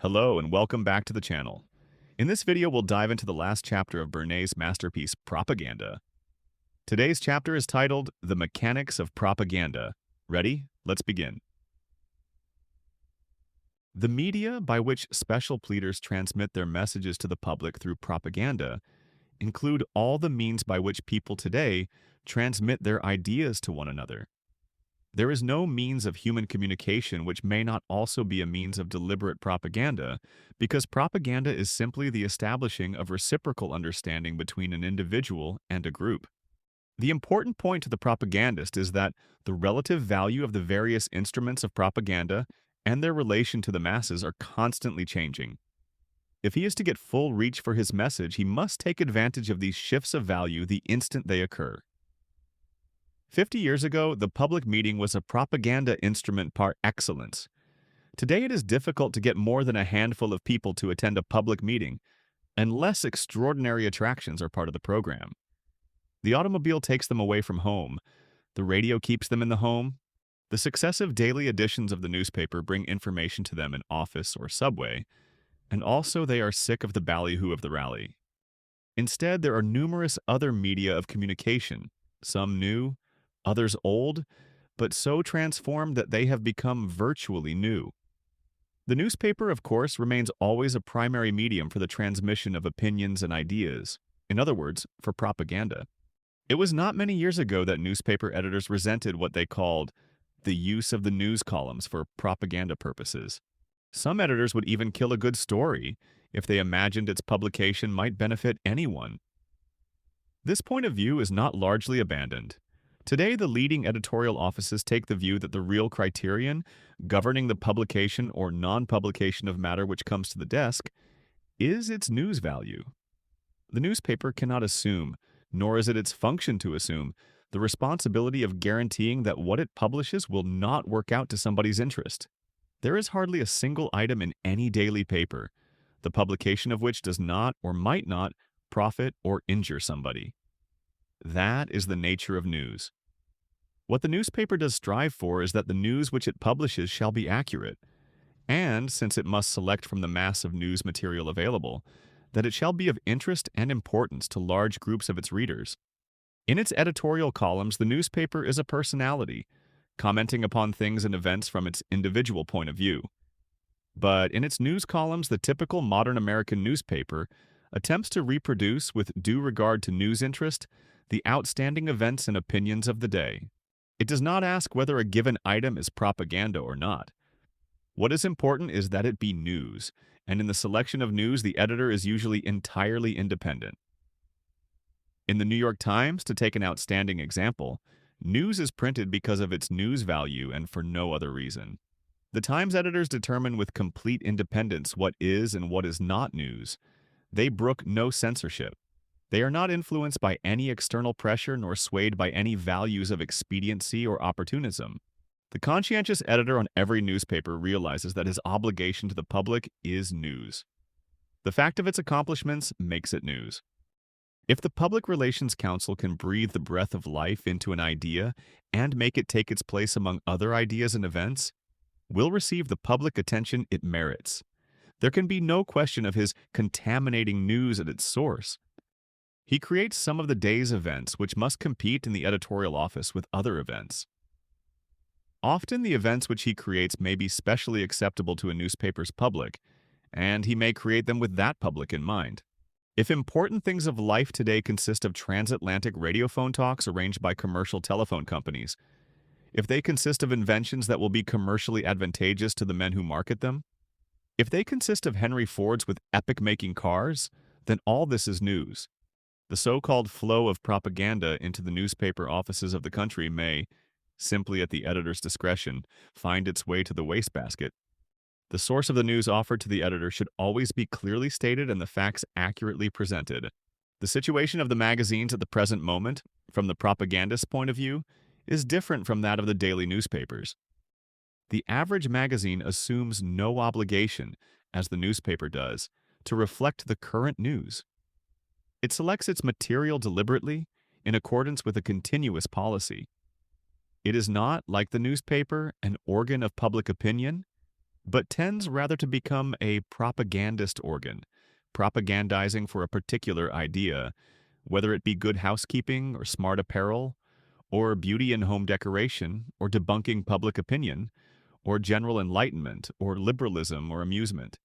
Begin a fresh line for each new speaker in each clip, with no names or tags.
Hello and welcome back to the channel. In this video, we'll dive into the last chapter of Bernays' masterpiece, Propaganda. Today's chapter is titled, The Mechanics of Propaganda. Ready? Let's begin. The media by which special pleaders transmit their messages to the public through propaganda include all the means by which people today transmit their ideas to one another. There is no means of human communication which may not also be a means of deliberate propaganda, because propaganda is simply the establishing of reciprocal understanding between an individual and a group. The important point to the propagandist is that the relative value of the various instruments of propaganda and their relation to the masses are constantly changing. If he is to get full reach for his message, he must take advantage of these shifts of value the instant they occur. 50 years ago, the public meeting was a propaganda instrument par excellence. Today, it is difficult to get more than a handful of people to attend a public meeting, unless extraordinary attractions are part of the program. The automobile takes them away from home. The radio keeps them in the home. The successive daily editions of the newspaper bring information to them in office or subway, and also they are sick of the ballyhoo of the rally. Instead, there are numerous other media of communication, some new, others old, but so transformed that they have become virtually new. The newspaper, of course, remains always a primary medium for the transmission of opinions and ideas, in other words, for propaganda. It was not many years ago that newspaper editors resented what they called the use of the news columns for propaganda purposes. Some editors would even kill a good story if they imagined its publication might benefit anyone. This point of view is not largely abandoned. Today, the leading editorial offices take the view that the real criterion governing the publication or non-publication of matter which comes to the desk is its news value. The newspaper cannot assume, nor is it its function to assume, the responsibility of guaranteeing that what it publishes will not work out to somebody's interest. There is hardly a single item in any daily paper, the publication of which does not or might not profit or injure somebody. That is the nature of news. What the newspaper does strive for is that the news which it publishes shall be accurate, and, since it must select from the mass of news material available, that it shall be of interest and importance to large groups of its readers. In its editorial columns, the newspaper is a personality, commenting upon things and events from its individual point of view. But in its news columns, the typical modern American newspaper attempts to reproduce, with due regard to news interest, the outstanding events and opinions of the day. It does not ask whether a given item is propaganda or not. What is important is that it be news, and in the selection of news, the editor is usually entirely independent. In the New York Times, to take an outstanding example, news is printed because of its news value and for no other reason. The Times editors determine with complete independence what is and what is not news. They brook no censorship. They are not influenced by any external pressure nor swayed by any values of expediency or opportunism. The conscientious editor on every newspaper realizes that his obligation to the public is news. The fact of its accomplishments makes it news. If the Public Relations Council can breathe the breath of life into an idea and make it take its place among other ideas and events, will receive the public attention it merits. There can be no question of his contaminating news at its source. He creates some of the day's events which must compete in the editorial office with other events. Often the events which he creates may be specially acceptable to a newspaper's public, and he may create them with that public in mind. If important things of life today consist of transatlantic radiophone talks arranged by commercial telephone companies, if they consist of inventions that will be commercially advantageous to the men who market them, if they consist of Henry Fords with epic-making cars, then all this is news. The so-called flow of propaganda into the newspaper offices of the country may, simply at the editor's discretion, find its way to the wastebasket. The source of the news offered to the editor should always be clearly stated and the facts accurately presented. The situation of the magazines at the present moment, from the propagandist's point of view, is different from that of the daily newspapers. The average magazine assumes no obligation, as the newspaper does, to reflect the current news. It selects its material deliberately, in accordance with a continuous policy. It is not, like the newspaper, an organ of public opinion, but tends rather to become a propagandist organ, propagandizing for a particular idea, whether it be good housekeeping or smart apparel, or beauty and home decoration, or debunking public opinion, or general enlightenment, or liberalism or amusement.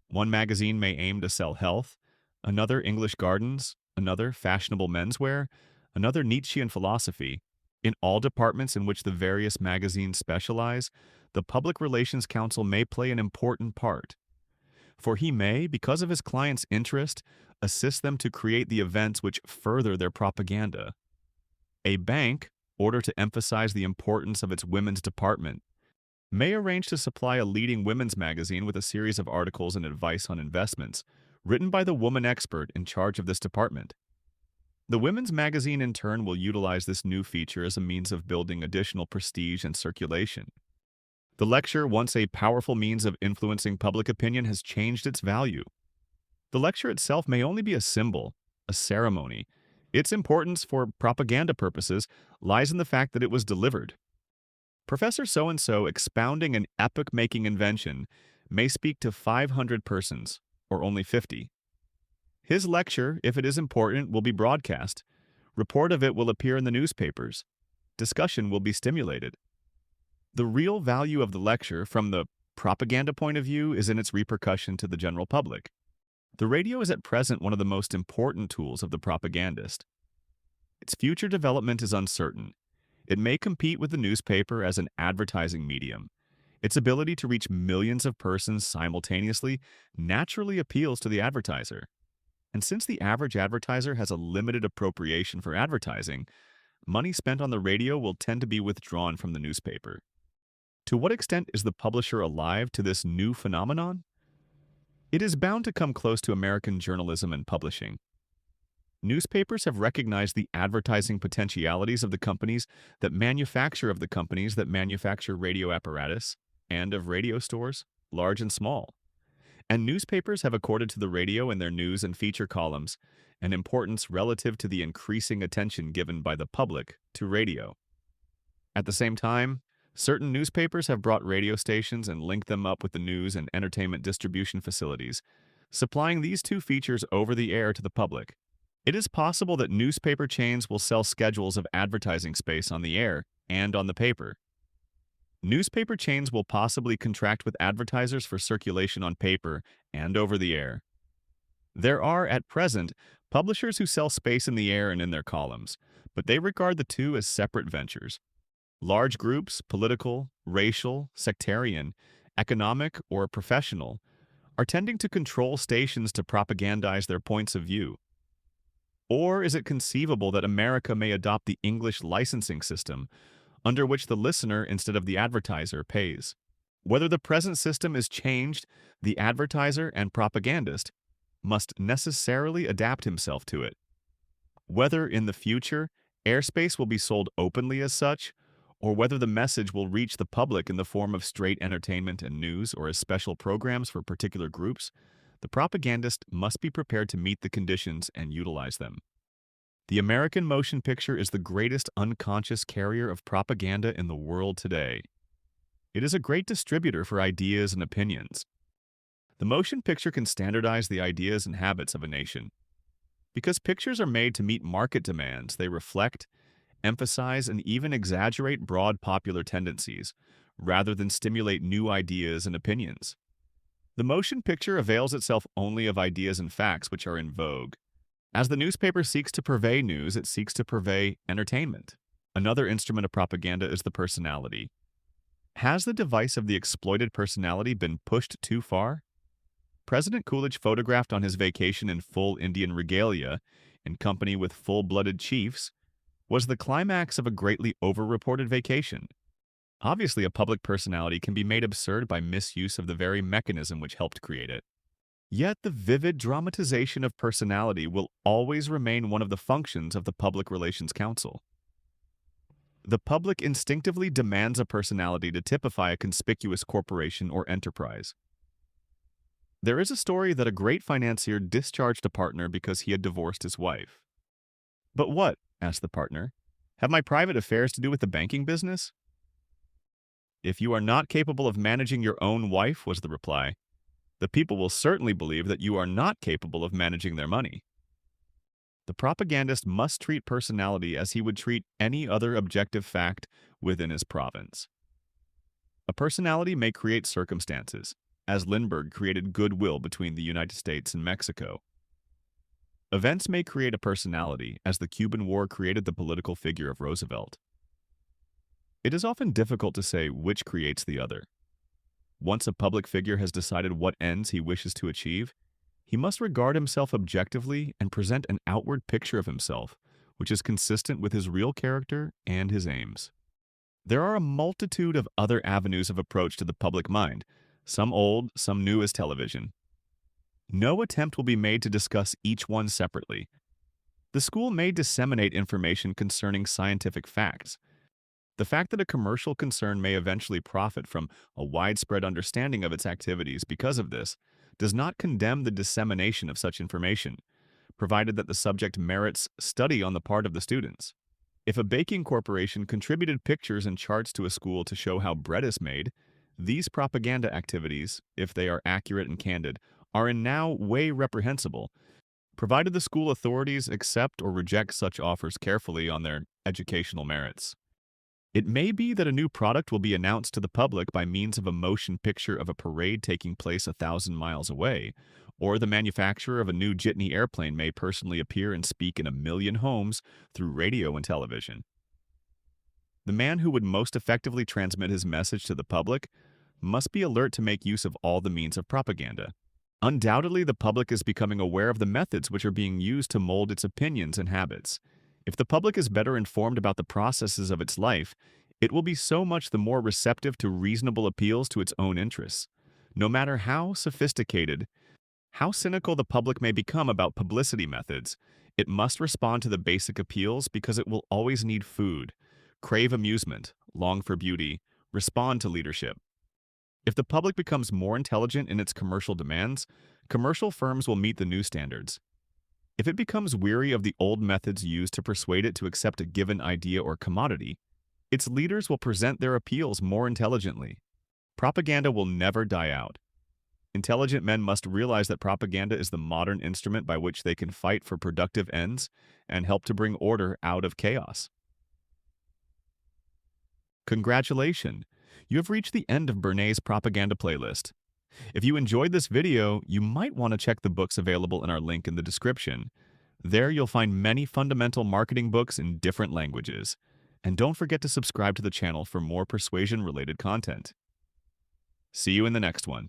One magazine may aim to sell health, another English gardens, another fashionable menswear, another Nietzschean philosophy. In all departments in which the various magazines specialize, the Public Relations Counsel may play an important part. For he may, because of his client's interest, assist them to create the events which further their propaganda. A bank, order to emphasize the importance of its women's department, may arrange to supply a leading women's magazine with a series of articles and advice on investments, written by the woman expert in charge of this department. The women's magazine, in turn, will utilize this new feature as a means of building additional prestige and circulation. The lecture, once a powerful means of influencing public opinion, has changed its value. The lecture itself may only be a symbol, a ceremony. Its importance for propaganda purposes lies in the fact that it was delivered. Professor so-and-so expounding an epoch-making invention may speak to 500 persons, or only 50. His lecture, if it is important, will be broadcast. Report of it will appear in the newspapers. Discussion will be stimulated. The real value of the lecture, from the propaganda point of view, is in its repercussion to the general public. The radio is at present one of the most important tools of the propagandist. Its future development is uncertain. It may compete with the newspaper as an advertising medium. Its ability to reach millions of persons simultaneously naturally appeals to the advertiser. And since the average advertiser has a limited appropriation for advertising, money spent on the radio will tend to be withdrawn from the newspaper. To what extent is the publisher alive to this new phenomenon? It is bound to come close to American journalism and publishing. Newspapers have recognized the advertising potentialities of the companies that manufacture radio apparatus, and of radio stores, large and small. And newspapers have accorded to the radio in their news and feature columns an importance relative to the increasing attention given by the public to radio. At the same time, certain newspapers have brought radio stations and linked them up with the news and entertainment distribution facilities, supplying these two features over the air to the public. It is possible that newspaper chains will sell schedules of advertising space on the air and on the paper. Newspaper chains will possibly contract with advertisers for circulation on paper and over the air. There are, at present, publishers who sell space in the air and in their columns, but they regard the two as separate ventures. Large groups, political, racial, sectarian, economic, or professional, are tending to control stations to propagandize their points of view. Or is it conceivable that America may adopt the English licensing system, under which the listener instead of the advertiser pays? Whether the present system is changed, the advertiser and propagandist must necessarily adapt himself to it. Whether in the future airspace will be sold openly as such, or whether the message will reach the public in the form of straight entertainment and news or as special programs for particular groups, the propagandist must be prepared to meet the conditions and utilize them. The American motion picture is the greatest unconscious carrier of propaganda in the world today. It is a great distributor for ideas and opinions. The motion picture can standardize the ideas and habits of a nation. Because pictures are made to meet market demands, they reflect, emphasize, and even exaggerate broad popular tendencies, rather than stimulate new ideas and opinions. The motion picture avails itself only of ideas and facts which are in vogue. As the newspaper seeks to purvey news, it seeks to purvey entertainment. Another instrument of propaganda is the personality. Has the device of the exploited personality been pushed too far? President Coolidge, photographed on his vacation in full Indian regalia, in company with full-blooded chiefs, was the climax of a greatly over-reported vacation. Obviously, a public personality can be made absurd by misuse of the very mechanism which helped create it. Yet the vivid dramatization of personality will always remain one of the functions of the Public Relations Council. The public instinctively demands a personality to typify a conspicuous corporation or enterprise. There is a story that a great financier discharged a partner because he had divorced his wife. "But what," asked the partner, "have my private affairs to do with the banking business?" "If you are not capable of managing your own wife," was the reply, "the people will certainly believe that you are not capable of managing their money." The propagandist must treat personality as he would treat any other objective fact within his province. A personality may create circumstances, as Lindbergh created goodwill between the United States and Mexico. Events may create a personality, as the Cuban War created the political figure of Roosevelt. It is often difficult to say which creates the other. Once a public figure has decided what ends he wishes to achieve, he must regard himself objectively and present an outward picture of himself, which is consistent with his real character and his aims. There are a multitude of other avenues of approach to the public mind, some old, some new as television. No attempt will be made to discuss each one separately. The school may disseminate information concerning scientific facts. The fact that a commercial concern may eventually profit from a widespread understanding of its activities because of this does not condemn the dissemination of such information, provided that the subject merits study on the part of the students. If a baking corporation contributed pictures and charts to a school to show how bread is made, these propaganda activities, if they are accurate and candid, are in no way reprehensible, provided the school authorities accept or reject such offers carefully on their educational merits. It may be that a new product will be announced to the public by means of a motion picture of a parade taking place 1,000 miles away, or the manufacturer of a new jitney airplane may personally appear and speak in 1,000,000 homes through radio and television. The man who would most effectively transmit his message to the public must be alert to make use of all the means of propaganda. Undoubtedly, the public is becoming aware of the methods which are being used to mold its opinions and habits. If the public is better informed about the processes of its life, it will be so much the more receptive to reasonable appeals to its own interests. No matter how sophisticated, how cynical the public may become about publicity methods, it must respond to the basic appeals because it will always need food, crave amusement, long for beauty, respond to leadership. If the public becomes more intelligent in its commercial demands, commercial firms will meet the new standards. If it becomes weary of the old methods used to persuade it to accept a given idea or commodity, its leaders will present their appeals more intelligently. Propaganda will never die out. Intelligent men must realize that propaganda is the modern instrument by which they can fight for productive ends and help to bring order out of chaos. Congratulations! You have reached the end of Bernays' propaganda playlist. If you enjoyed this video, you might want to check the books available in our link in the description. There you'll find many fundamental marketing books in different languages. And don't forget to subscribe to the channel for more persuasion-related content. See you in the next one.